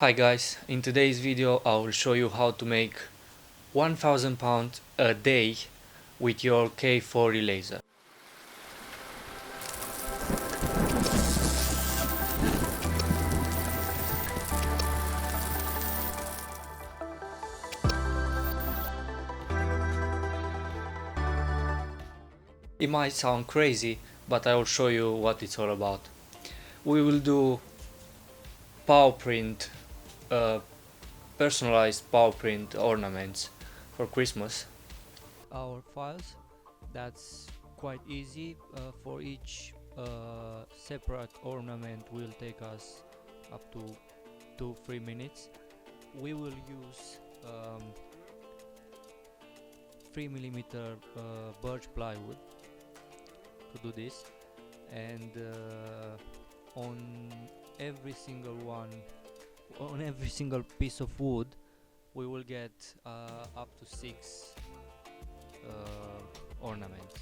Hi guys, in today's video I will show you how to make 1000 pounds a day with your K40 laser. It might sound crazy, but I will show you what it's all about. We will do paw print, uh, personalized paw print ornaments for Christmas. Our files, that's quite easy. For each separate ornament will take us up to 2-3 minutes. We will use 3mm birch plywood to do this, and on every single one on every single piece of wood we will get up to 6 ornaments.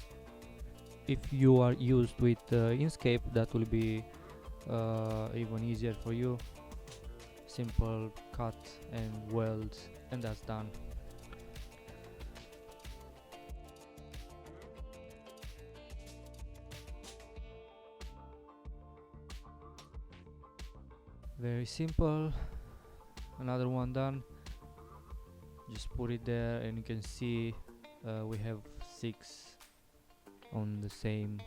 If you are used with Inkscape, that will be even easier for you. Simple cut and weld, and that's done. Very simple. Another one done. Just put it there and you can see we have 6 on the same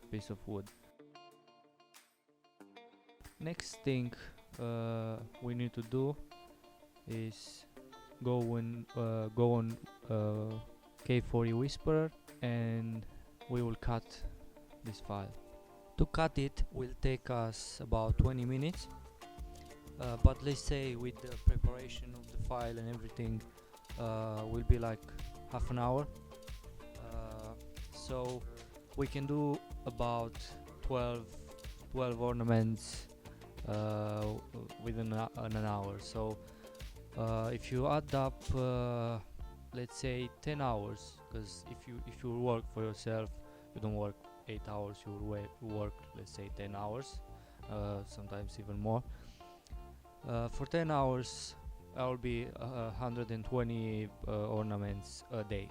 piece of wood. Next thing we need to do is go on K40 Whisperer, and we will cut this file. To cut it will take us about 20 minutes, but let's say with the preparation of the file and everything will be like half an hour, so we can do about 12 ornaments within an hour. So if you add up let's say 10 hours, because if you work for yourself, you don't work 8 hours, you work let's say 10 hours, sometimes even more. For 10 hours I will be 120 ornaments a day.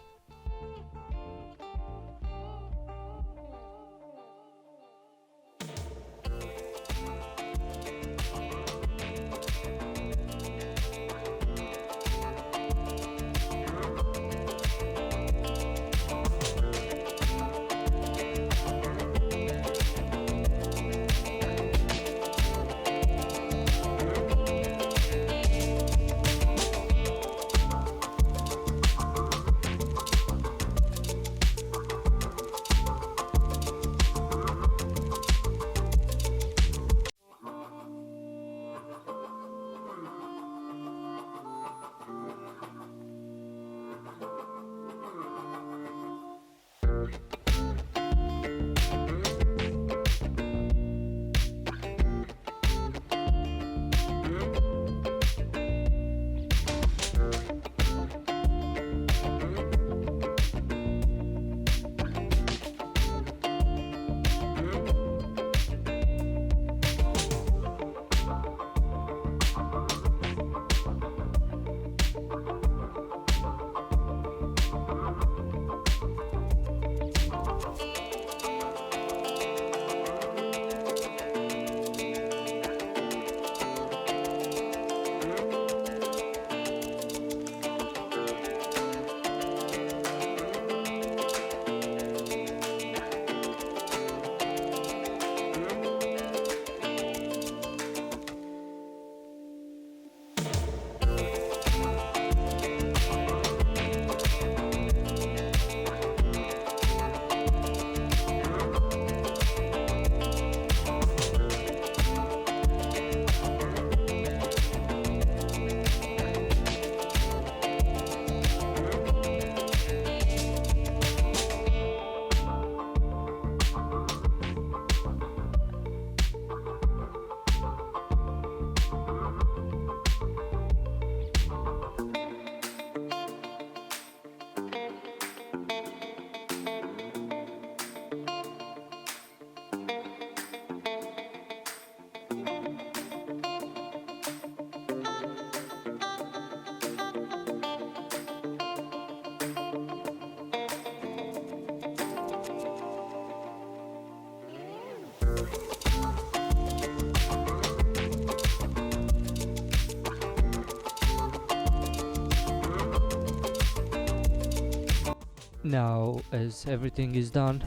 Now, as everything is done,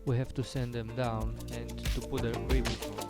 we have to sand them down and to put the ribbons on.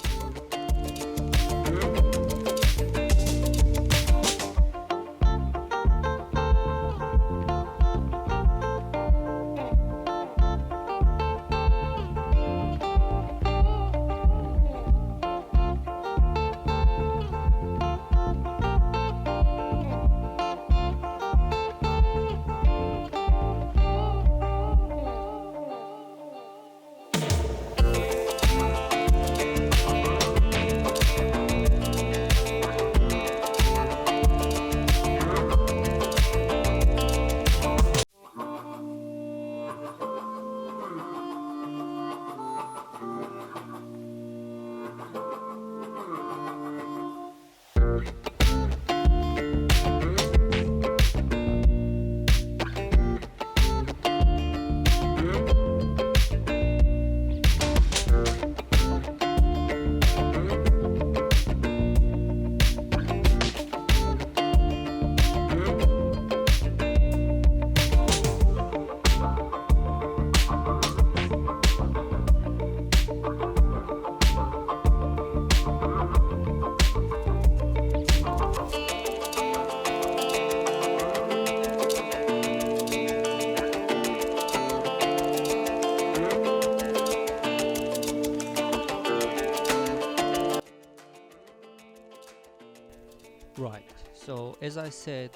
Right, so as I said,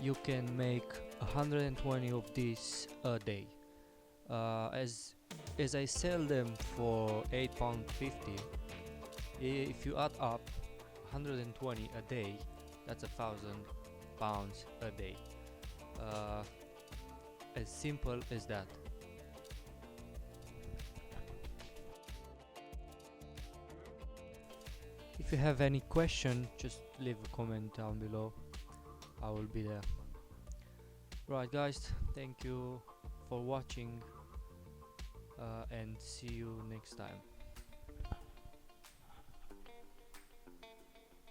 you can make 120 of these a day. As I sell them for £8.50, if you add up 120 a day, that's £1,000 a day. As simple as that. If you have any question, just leave a comment down below. I will be there. Right guys, thank you for watching and see you next time.